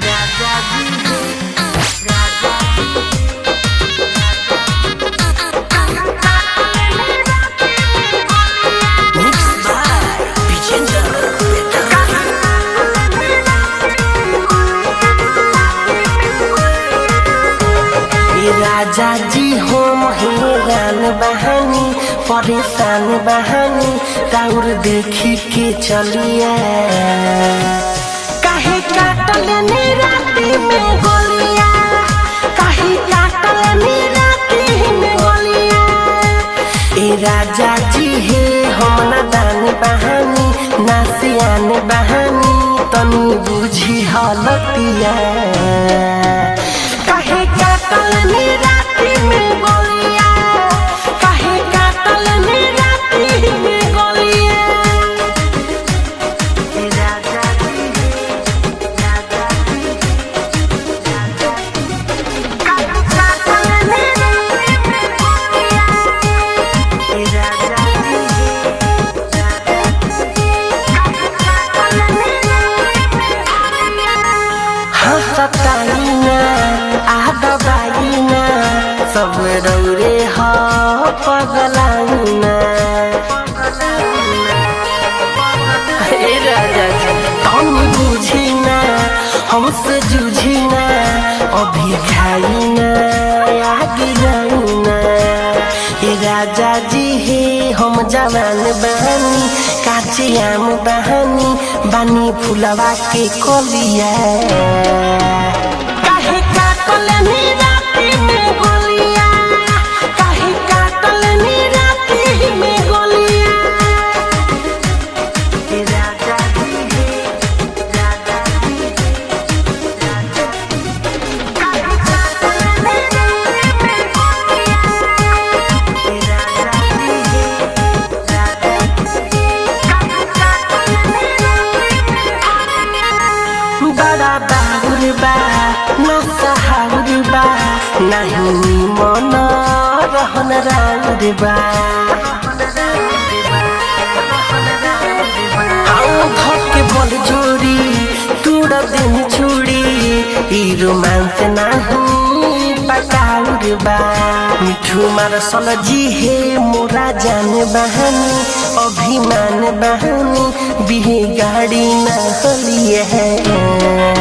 राजा जी राजा जी हो हैरान बहानी परेशान बहानी टाउर देखी के चलिए काहे काटल राती में गोलिया काहे काटल राती में गोलिया ए राजा जी हे हम ना दान बहानी ना सियान बहानी तनी बुझी हालतिया काहे काटल राती में गोलिया काहे काटल राती में गोलिया राजा जी राजा जी काहे काटल राती में गोलिया राजा जी हाँ सताईना सब रौरे हा पगलाइना राजा जी कौन बुझिना हमसे जूझिना अभी खाइना आगे जाइना राजा जी हे हम जवान बहानी काचे आम बहानी बानी फुलवा के कलिया काहे काटल राती में गोलिया काहे काटल राती में गोलिया राजा जी राजा जी काहे काटल राती में गोलिया राजा जी राजा काहे काटल बड़ा बाहुर बा नसहाउर बा नहीं मन रहन राउर बा घर के बल जोड़ी तूड़ दिन छुड़ी ई रोमांस नहीं पकाउर बा मिठू मारसल जी हे मोरा जान बहानी अभिमान बहानी बिहे गाड़ी न हलिए है